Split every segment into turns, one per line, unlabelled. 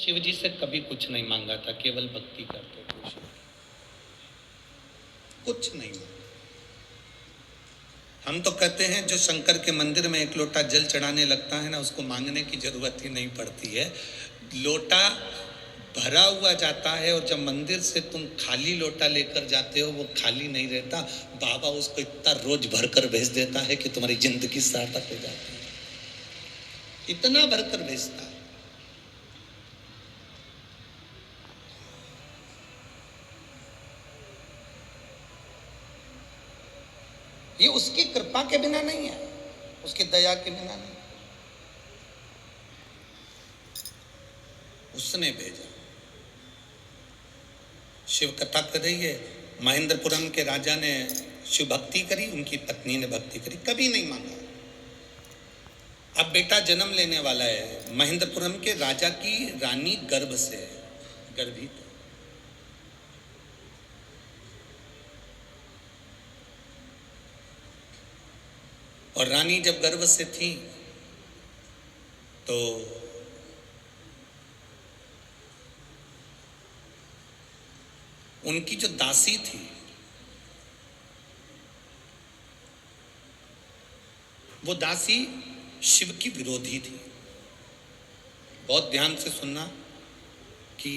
शिव जी से कभी कुछ नहीं मांगा था, केवल भक्ति करते थे शिव। कुछ नहीं मांगा। हम तो कहते हैं जो शंकर के मंदिर में एक लोटा जल चढ़ाने लगता है ना, उसको मांगने की जरूरत ही नहीं पड़ती है। लोटा भरा हुआ जाता है और जब मंदिर से तुम खाली लोटा लेकर जाते हो वो खाली नहीं रहता। बाबा उसको इतना रोज भरकर भेज देता है कि तुम्हारी जिंदगी सार्थक हो जाती है। इतना भरकर भेजता है। ये उसकी कृपा के बिना नहीं है, उसकी दया के बिना नहीं, उसने भेजा। शिव कथा कर रही है, महेंद्रपुरम के राजा ने शिव भक्ति करी, उनकी पत्नी ने भक्ति करी, कभी नहीं मांगा। अब बेटा जन्म लेने वाला है, महेंद्रपुरम के राजा की रानी गर्भ से है, गर्भित है। और रानी जब गर्भ से थी तो उनकी जो दासी थी वो दासी शिव की विरोधी थी। बहुत ध्यान से सुनना कि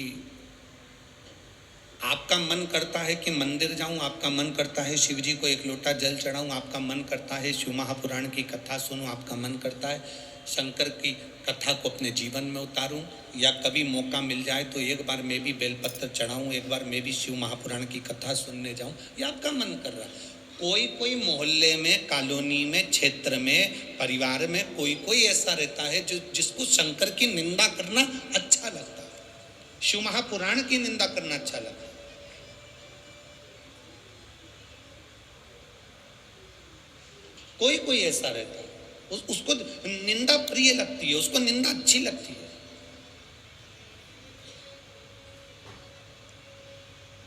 आपका मन करता है कि मंदिर जाऊं, आपका मन करता है शिव जी को एक लोटा जल चढ़ाऊं, आपका मन करता है शिव महापुराण की कथा सुनूं, आपका मन करता है शंकर की कथा को अपने जीवन में उतारूं, या कभी मौका मिल जाए तो एक बार मैं भी बेलपत्र चढ़ाऊं, एक बार मैं भी शिव महापुराण की कथा सुनने जाऊं, ये आपका मन कर रहा है। कोई कोई मोहल्ले में, कॉलोनी में, क्षेत्र में, परिवार में कोई कोई ऐसा रहता है जो जिसको शंकर की निंदा करना अच्छा लगता है, शिव महापुराण की निंदा करना अच्छा लगता है। कोई कोई ऐसा रहता है, उसको निंदा प्रिय लगती है, उसको निंदा अच्छी लगती है।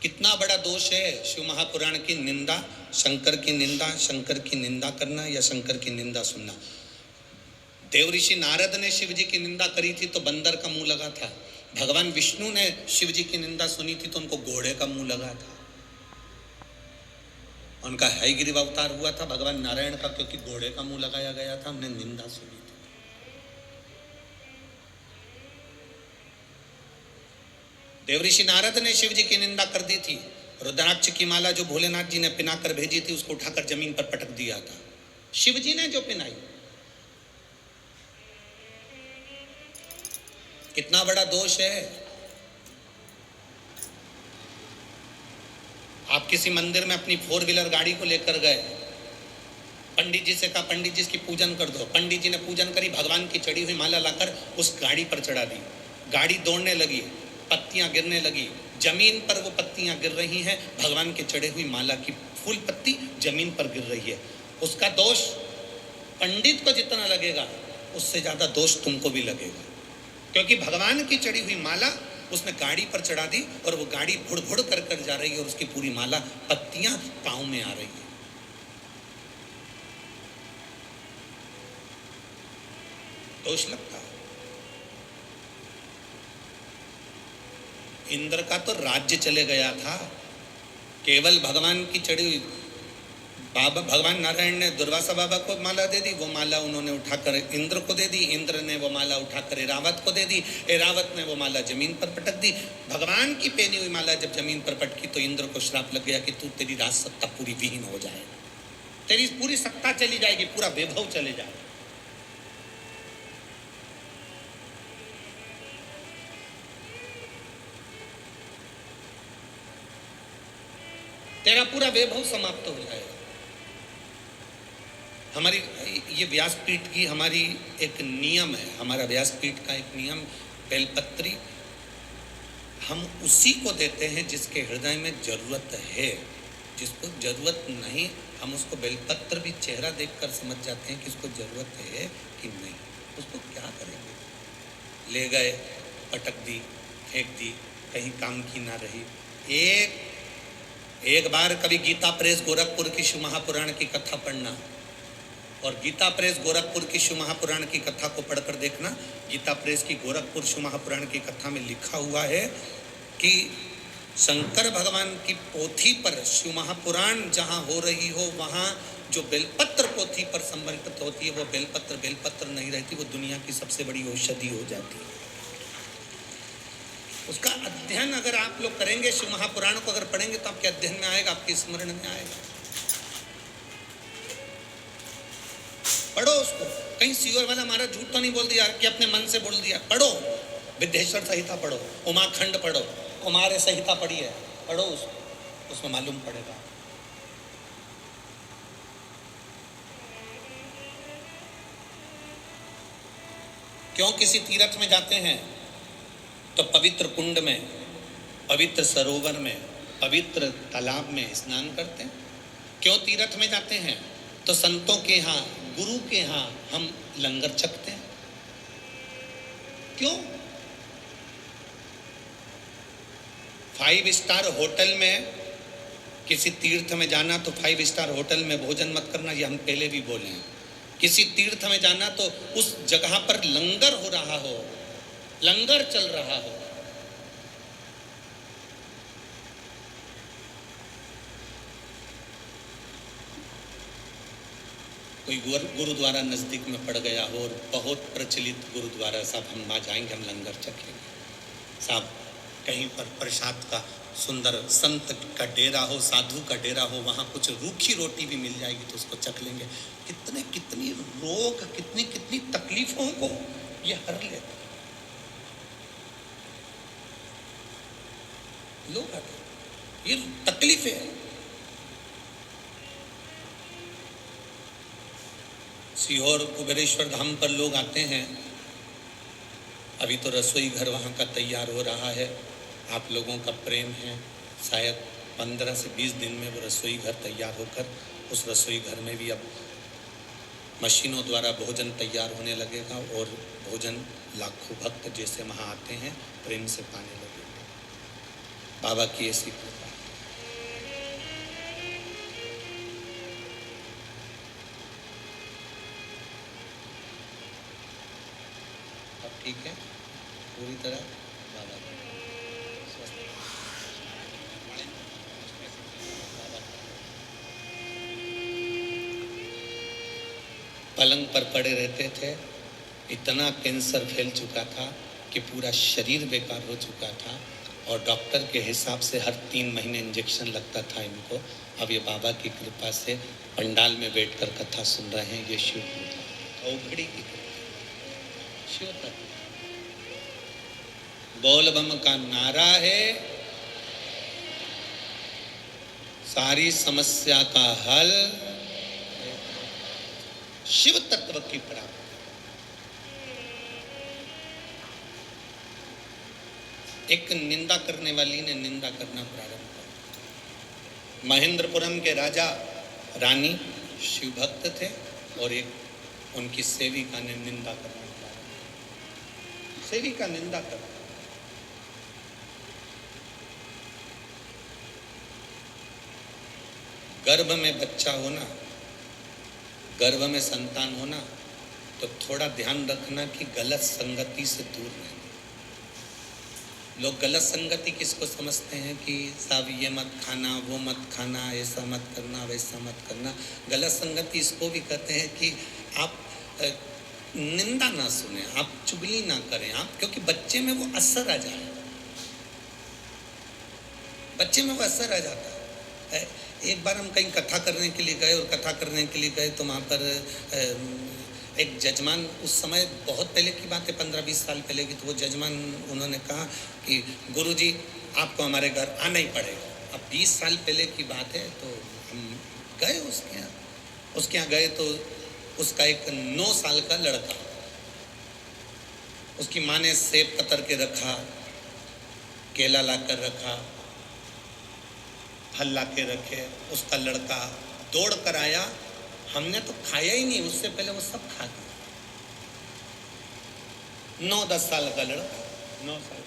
कितना बड़ा दोष है शिव महापुराण की निंदा, शंकर की निंदा, शंकर की निंदा करना या शंकर की निंदा सुनना। देव ऋषि नारद ने शिव जी की निंदा करी थी तो बंदर का मुंह लगा था। भगवान विष्णु ने शिव जी की निंदा सुनी थी तो उनको घोड़े का मुंह लगा था। उनका हयग्रीव अवतार हुआ था भगवान नारायण का, क्योंकि घोड़े का मुंह लगाया गया था, हमने निंदा सुनी थी। देवऋषि नारद ने शिव जी की निंदा कर दी थी। रुद्राक्ष की माला जो भोलेनाथ जी ने पिनाकर भेजी थी उसको उठाकर जमीन पर पटक दिया था, शिव जी ने जो पिनाई। कितना बड़ा दोष है। आप किसी मंदिर में अपनी 4 व्हीलर गाड़ी को लेकर गए, पंडित जी से कहा पंडित जी इसकी पूजन कर दो, पंडित जी ने पूजन करी, भगवान की चढ़ी हुई माला लाकर उस गाड़ी पर चढ़ा दी, गाड़ी दौड़ने लगी, पत्तियां गिरने लगी, जमीन पर वो पत्तियां गिर रही हैं, भगवान के चढ़े हुई माला की फूल पत्ती जमीन पर गिर रही है। उसका दोष पंडित को जितना लगेगा उससे ज्यादा दोष तुमको भी लगेगा, क्योंकि भगवान की चढ़ी हुई माला उसने गाड़ी पर चढ़ा दी और वो गाड़ी भुड़ भुड़ कर कर जा रही है और उसकी पूरी माला पत्तियां पांव में आ रही है। दोष लगता है। इंद्र का तो राज्य चले गया था, केवल भगवान की चढ़ी हुई बाबा भगवान नारायण ने दुर्वासा बाबा को माला दे दी, वो माला उन्होंने उठाकर इंद्र को दे दी, इंद्र ने वो माला उठाकर एरावत को दे दी, एरावत ने वो माला जमीन पर पटक दी। भगवान की पहनी हुई माला जब जमीन पर पटकी तो इंद्र को श्राप लग गया कि तू, तेरी राज सत्ता पूरी विहीन हो जाएगी, तेरी पूरी सत्ता चली जाएगी, पूरा वैभव चले जाएगा। तेरा पूरा वैभव समाप्त हो जाएगा। हमारी ये व्यासपीठ की हमारी एक नियम है, हमारा व्यासपीठ का एक नियम, बेलपत्री हम उसी को देते हैं जिसके हृदय में जरूरत है, जिसको जरूरत नहीं हम उसको बेलपत्र भी चेहरा देखकर समझ जाते हैं कि इसको जरूरत है कि नहीं। उसको क्या करेंगे, ले गए, पटक दी, फेंक दी, कहीं काम की ना रही। एक बार कभी गीता प्रेस गोरखपुर की शिव महापुराण की कथा पढ़ना, और गीता प्रेस गोरखपुर की शिव महापुराण की कथा को पढ़कर देखना। गीता प्रेस की गोरखपुर शिव महापुराण की कथा में लिखा हुआ है कि शंकर भगवान की पोथी पर शिव महापुराण जहाँ हो रही हो, वहाँ जो बेलपत्र पोथी पर समर्पित होती है, वो बेलपत्र नहीं रहती, वो दुनिया की सबसे बड़ी औषधि हो जाती है। उसका अध्ययन अगर आप लोग करेंगे, शिव महापुराण को अगर पढ़ेंगे तो आपके अध्ययन में आएगा, आपके स्मरण में आएगा। पढ़ो उसको। कहीं सीवर वाला हमारा झूठ तो नहीं बोल दिया कि अपने मन से बोल दिया। पढ़ो, विद्येश्वर संहिता पढ़ो, उमाखंड पढ़ो, कुमार संहिता पढ़ी है, पढ़ो उसको, उसमें मालूम पड़ेगा। क्यों किसी तीर्थ में जाते हैं तो पवित्र कुंड में, पवित्र सरोवर में, पवित्र तालाब में स्नान करते हैं? क्यों तीर्थ में जाते हैं तो संतों के यहाँ, गुरु के यहाँ हम लंगर चखते हैं? क्यों? 5 स्टार होटल में, किसी तीर्थ में जाना तो 5 स्टार होटल में भोजन मत करना, ये हम पहले भी बोले हैं। किसी तीर्थ में जाना तो उस जगह पर लंगर हो रहा हो, लंगर चल रहा हो। कोई गुरुद्वारा नजदीक में पड़ गया हो और बहुत प्रचलित गुरुद्वारा, साहब हम वहाँ जाएंगे, हम लंगर चखेंगे। साहब कहीं पर प्रसाद का सुंदर संत का डेरा हो, साधु का डेरा हो, वहाँ कुछ रूखी रोटी भी मिल जाएगी तो उसको चख लेंगे। कितनी रोग, कितनी तकलीफों को ये हर लेता। लोग आते, ये तकलीफें है। सीहोर कुबेरेश्वर धाम पर लोग आते हैं। अभी तो रसोई घर वहाँ का तैयार हो रहा है। आप लोगों का प्रेम है, शायद 15 से 20 दिन में वो रसोई घर तैयार होकर, उस रसोई घर में भी अब मशीनों द्वारा भोजन तैयार होने लगेगा और भोजन लाखों भक्त जैसे वहाँ आते हैं प्रेम से पाने लगेंगे। बाबा की ऐसी कृपा। ठीक है, पूरी तरह बाबा पलंग पर पड़े रहते थे। इतना कैंसर फैल चुका था कि पूरा शरीर बेकार हो चुका था और डॉक्टर के हिसाब से हर 3 महीने इंजेक्शन लगता था इनको। अब ये बाबा की कृपा से पंडाल में बैठकर कथा सुन रहे हैं। ये शिव कृपा, औघड़ी की कृपा, शिव कृपा। बोल बम का नारा है, सारी समस्या का हल, शिव तत्व की प्राप्ति। एक निंदा करने वाली ने निंदा करना प्रारंभ कर। महेंद्रपुरम के राजा रानी शिव भक्त थे और एक उनकी सेविका ने निंदा करना प्रारंभ। सेविका निंदा कर, गर्भ में बच्चा होना, गर्भ में संतान होना, तो थोड़ा ध्यान रखना कि गलत संगति से दूर रहना। लोग गलत संगति किसको समझते हैं कि साहब ये मत खाना, वो मत खाना, ऐसा मत करना, वैसा मत करना। गलत संगति इसको भी कहते हैं कि आप निंदा ना सुने, आप चुगली ना करें, आप, क्योंकि बच्चे में वो असर आ जाए, बच्चे में वो असर आ जाता है। एक बार हम कहीं कथा करने के लिए गए और कथा करने के लिए गए तो वहाँ पर एक जजमान, उस समय बहुत पहले की बात है, 15-20 साल पहले की, तो वो जजमान उन्होंने कहा कि गुरुजी आपको हमारे घर आना ही पड़ेगा। अब 20 साल पहले की बात है, तो हम गए उसके यहाँ गए तो उसका एक 9 साल का लड़का, उसकी माँ ने सेब कतर के रखा, केला ला कर रखा, फल ला के रखे। उसका लड़का दौड़ कर आया, हमने तो खाया ही नहीं, उससे पहले वो सब खा गया। 9-10 साल का लड़का, 9 साल।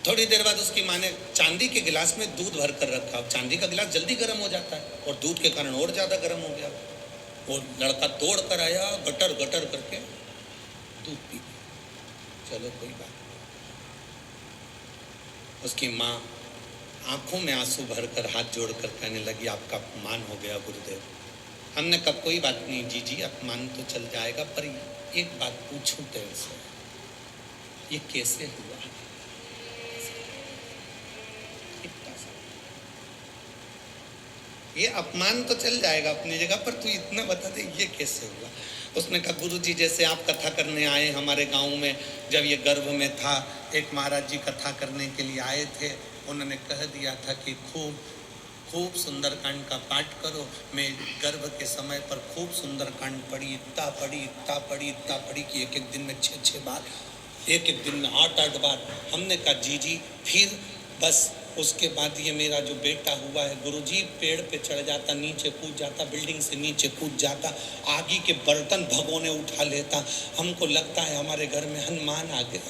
थोड़ी देर बाद उसकी माँ ने चांदी के गिलास में दूध भर कर रखा। चांदी का गिलास जल्दी गर्म हो जाता है और दूध के कारण और ज्यादा गर्म हो गया। वो लड़का तोड़ कर आया, गटर गटर करके दूध पी गया। चलो कोई बात नहीं। उसकी माँ आंखों में आंसू भरकर हाथ जोड़कर कहने लगी, आपका अपमान हो गया गुरुदेव। हमने कहा कोई बात नहीं जीजी, अपमान तो चल जाएगा, पर एक बात पूछूं तेरे से, ये कैसे हुआ? ये अपमान तो चल जाएगा अपनी जगह, पर तू इतना बता दे ये कैसे हुआ? उसने कहा गुरुजी जैसे आप कथा करने आए हमारे गांव में, जब ये गर्भ में था, एक महाराज जी कथा करने के लिए आए थे, उन्होंने कह दिया था कि खूब खूब सुंदरकांड का पाठ करो। मैं गर्भ के समय पर खूब सुंदरकांड पढ़ी, इतना पढ़ी इतना पढ़ी इतना पढ़ी कि एक एक दिन में 6-6 बार, एक एक दिन में 8-8 बार। हमने कहा जी फिर बस उसके बाद ये मेरा जो बेटा हुआ है गुरुजी, पेड़ पे चढ़ जाता, नीचे कूद जाता, बिल्डिंग से नीचे कूद जाता, आगे के बर्तन भगोने उठा लेता, हमको लगता है हमारे घर में हनुमान आ गया।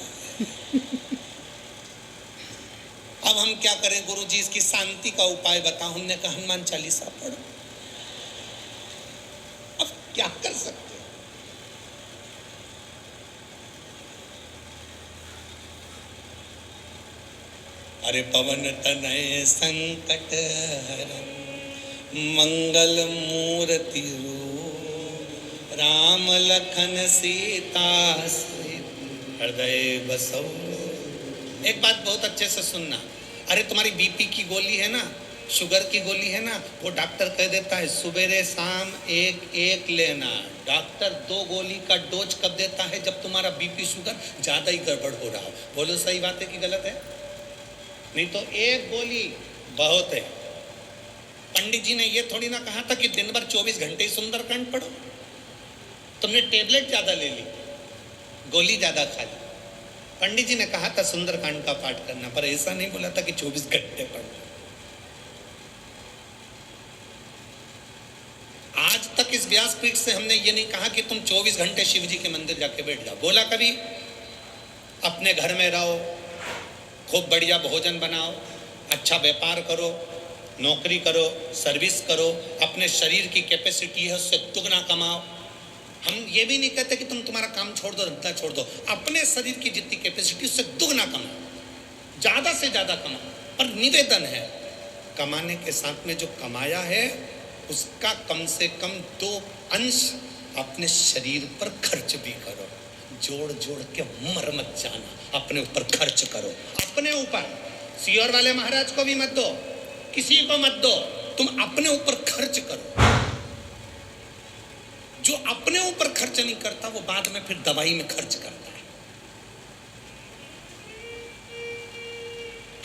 अब हम क्या करें गुरुजी, इसकी शांति का उपाय बताओ। हमने कहा हनुमान चालीसा पढ़ो। अब क्या कर सकते? अरे पवन तनय संकट हरन मंगल मूर्ति रूप, राम लखन सीता हृदय बसो। एक बात बहुत अच्छे से सुनना। अरे तुम्हारी बीपी की गोली है ना, शुगर की गोली है ना, वो डॉक्टर कह देता है सुबेरे शाम एक एक लेना। डॉक्टर 2 गोली का डोज कब देता है? जब तुम्हारा बीपी शुगर ज्यादा ही गड़बड़ हो रहा हो। बोलो सही बात है कि गलत है? नहीं तो 1 गोली बहुत है। पंडित जी ने ये थोड़ी ना कहा था कि दिन भर 24 घंटे ही सुंदरकांड पढ़ो। तुमने टेबलेट ज्यादा ले ली, गोली ज्यादा खा ली। पंडित जी ने कहा था सुंदरकांड का पाठ करना, पर ऐसा नहीं बोला था कि 24 घंटे पढ़ना। आज तक इस व्यासपीठ से हमने ये नहीं कहा कि तुम 24 घंटे शिव जी के मंदिर जाके बैठ जाओ। बोला कभी? अपने घर में रहो, खूब बढ़िया भोजन बनाओ, अच्छा व्यापार करो, नौकरी करो, सर्विस करो, अपने शरीर की कैपेसिटी है उससे दुगना कमाओ। हम ये भी नहीं कहते कि तुम तुम्हारा काम छोड़ दो, धंधा छोड़ दो। अपने शरीर की जितनी कैपेसिटी उससे दुगना कमाओ, ज्यादा से ज्यादा कमाओ। पर निवेदन है, कमाने के साथ में जो कमाया है उसका कम से कम 2 अंश अपने शरीर पर खर्च भी करो। जोड़ जोड़ के मर मत जाना, अपने ऊपर खर्च करो। अपने ऊपर, सियोर वाले महाराज को भी मत दो, किसी को मत दो, तुम अपने ऊपर खर्च करो। जो अपने ऊपर खर्च नहीं करता वो बाद में फिर दवाई में खर्च करता है।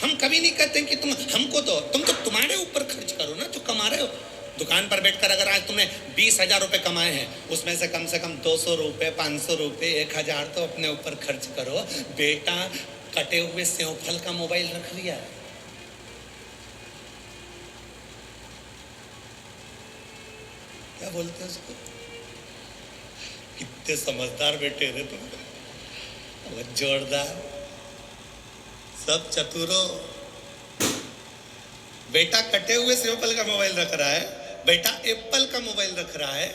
हम कभी नहीं कहते कि तुम हमको दो, तुम तो तुम्हारे ऊपर खर्च करो ना, जो कमा रहे हो। दुकान पर बैठकर अगर आज तुमने 20,000 रुपए कमाए हैं, उसमें से कम 200 रुपए, 500 रुपए, 1,000 तो अपने ऊपर खर्च करो। बेटा कटे हुए सेव फल का मोबाइल रख लिया है, क्या बोलते हैं उसको? कितने समझदार बेटे रे तुम, जोरदार, सब चतुरों। बेटा कटे हुए सेव फल का मोबाइल रख रहा है, बेटा एप्पल का मोबाइल रख रहा है,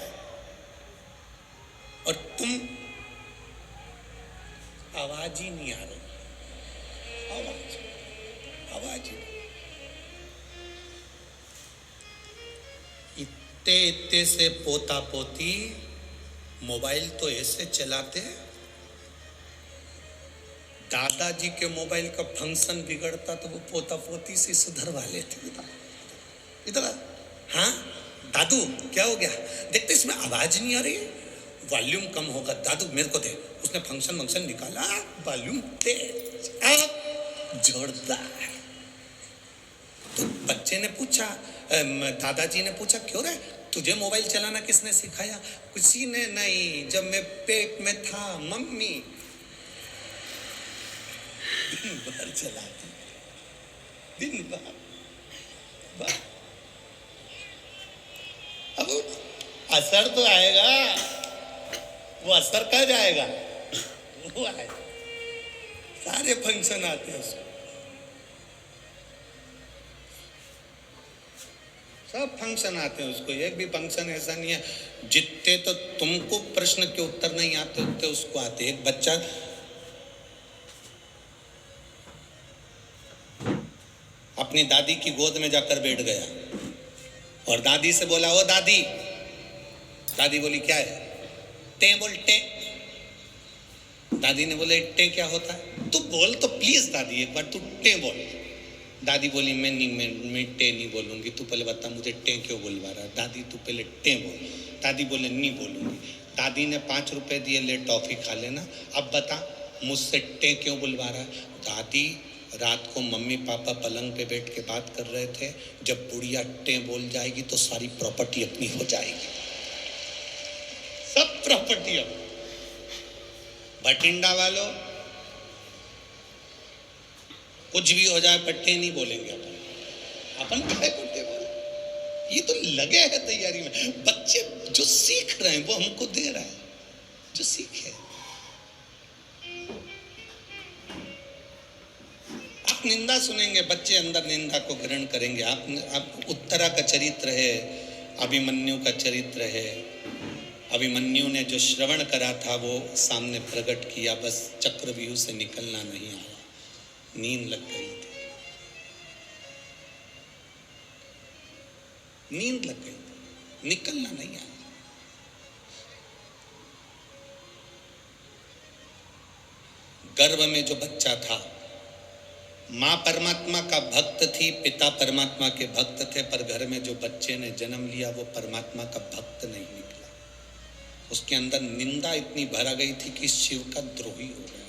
और तुम आवाज ही नहीं आ रही, आवाज ही। इत्ते से पोता पोती मोबाइल तो ऐसे चलाते हैं। दादाजी के मोबाइल का फंक्शन बिगड़ता तो वो पोता पोती से सुधरवा लेते। इधर हाँ दादू क्या हो गया, देखते इसमें आवाज नहीं आ रही है, वॉल्यूम कम होगा। दादू मेरे को दे। उसने फंक्शन निकाला, वॉल्यूम तेज, अब जोरदार। तो बच्चे ने पूछा, दादाजी ने पूछा क्यों रे, तुझे मोबाइल चलाना किसने सिखाया? किसी ने नहीं, जब मैं पेट में था मम्मी दिन भर चलाती, दिन भर। अब असर तो आएगा, वो असर कब आएगा? वो आएगा, सारे फंक्शन आते हैं उसमें। सब फंक्शन आते हैं उसको, एक भी फंक्शन ऐसा नहीं है जितने तो तुमको प्रश्न के उत्तर नहीं आते उतने उसको आते। एक बच्चा अपनी दादी की गोद में जाकर बैठ गया और दादी से बोला, ओ दादी। दादी बोली, क्या है? टे बोल, टे। दादी ने बोले, टे क्या होता है? तू बोल तो प्लीज दादी, एक बार तू टे बोल। दादी बोली, मैं टे नहीं बोलूंगी, तू पहले बता मुझे टे क्यों बोलवा रहा है। दादी तू पहले टे बोल। दादी बोले, नहीं बोलूंगी। दादी ने 5 रुपए दिए, ले टॉफी खा लेना, अब बता मुझसे टे क्यों बुलवा रहा है। दादी रात को मम्मी पापा पलंग पे बैठ के बात कर रहे थे, जब बुढ़िया टे बोल जाएगी तो सारी प्रॉपर्टी अपनी हो जाएगी, सब प्रॉपर्टी अपनी। बठिंडा वालों, कुछ भी हो जाए पट्टे नहीं बोलेंगे अपन क्या पट्टे बोले। ये तो लगे हैं तैयारी में। बच्चे जो सीख रहे हैं वो हमको दे रहा है, जो सीखे। आप निंदा सुनेंगे, बच्चे अंदर निंदा को ग्रहण करेंगे। आप उत्तरा का चरित्र है, अभिमन्यु का चरित्र है। अभिमन्यु ने जो श्रवण करा था वो सामने प्रकट किया, बस चक्रव्यूह से निकलना नहीं आया, नींद लग गई थी, नींद लग गई थी, निकलना नहीं आया। गर्भ में जो बच्चा था, मां परमात्मा का भक्त थी, पिता परमात्मा के भक्त थे, पर घर में जो बच्चे ने जन्म लिया वो परमात्मा का भक्त नहीं निकला। उसके अंदर निंदा इतनी भरा गई थी कि शिव का द्रोही हो गया,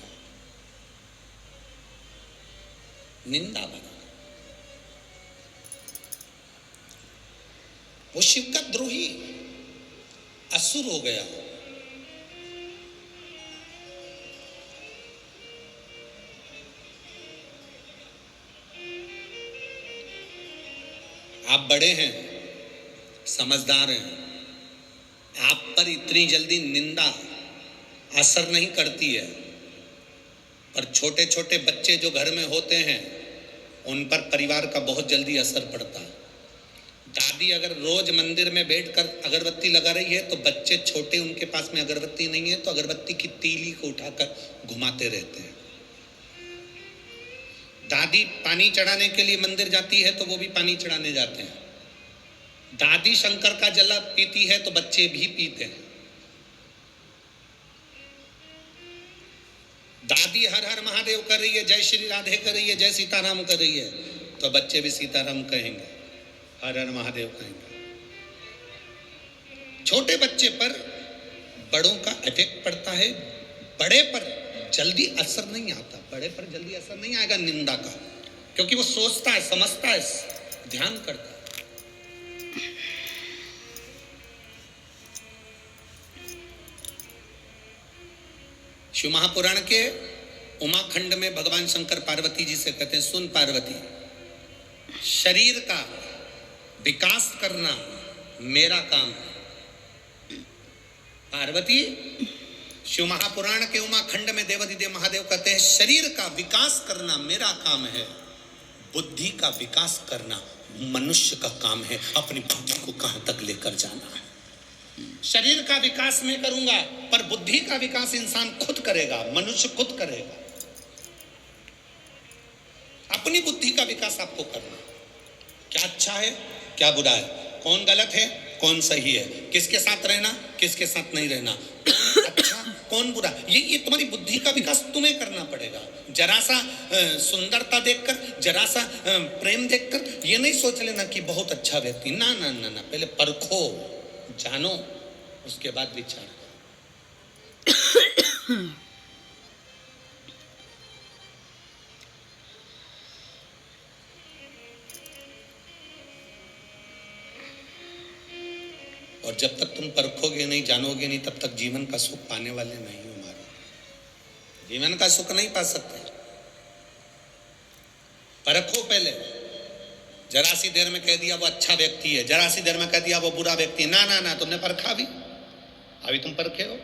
निंदा भरा, वो शिव का द्रोही असुर हो गया। आप बड़े हैं, समझदार हैं, आप पर इतनी जल्दी निंदा असर नहीं करती है, पर छोटे छोटे बच्चे जो घर में होते हैं उन पर परिवार का बहुत जल्दी असर पड़ता है। दादी अगर रोज मंदिर में बैठकर अगरबत्ती लगा रही है तो बच्चे छोटे, उनके पास में अगरबत्ती नहीं है तो अगरबत्ती की तीली को उठाकर घुमाते रहते हैं। दादी पानी चढ़ाने के लिए मंदिर जाती है तो वो भी पानी चढ़ाने जाते हैं। दादी शंकर का जल पीती है तो बच्चे भी पीते हैं। दादी हर हर महादेव कर रही है, जय श्री राधे कर रही है, जय सीताराम कर रही है, तो बच्चे भी सीताराम कहेंगे, हर हर महादेव कहेंगे। छोटे बच्चे पर बड़ों का इफेक्ट पड़ता है, बड़े पर जल्दी असर नहीं आता। बड़े पर जल्दी असर नहीं आएगा निंदा का, क्योंकि वो सोचता है, समझता है, ध्यान करता है। शिव महापुराण के उमाखंड में भगवान शंकर पार्वती जी से कहते हैं, सुन पार्वती, शरीर का विकास करना मेरा काम है। पार्वती, शिव महापुराण के उमाखंड में देवाधिदेव महादेव कहते हैं, शरीर का विकास करना मेरा काम है, बुद्धि का विकास करना मनुष्य का काम है। अपनी बुद्धि को कहां तक लेकर जाना है। शरीर का विकास मैं करूंगा, पर बुद्धि का विकास इंसान खुद करेगा, मनुष्य खुद करेगा। अपनी बुद्धि का विकास आपको करना, क्या अच्छा है क्या बुरा है, कौन गलत है कौन सही है, किसके साथ रहना किसके साथ नहीं रहना, कौन अच्छा कौन बुरा, ये तुम्हारी बुद्धि का विकास तुम्हें करना पड़ेगा। जरा सा सुंदरता देखकर, जरा सा प्रेम देखकर ये नहीं सोच लेना कि बहुत अच्छा व्यक्ति, ना ना ना ना, पहले परखो, जानो, उसके बाद विचार करो। और जब तक तुम परखोगे नहीं, जानोगे नहीं, तब तक जीवन का सुख पाने वाले नहीं हो। हमारे जीवन का सुख नहीं पा सकते। परखो पहले। जरा सी देर में कह दिया वो अच्छा व्यक्ति है, जरा सी देर में कह दिया वो बुरा व्यक्ति है, ना ना ना, तुमने परखा भी? अभी तुम परखे हो?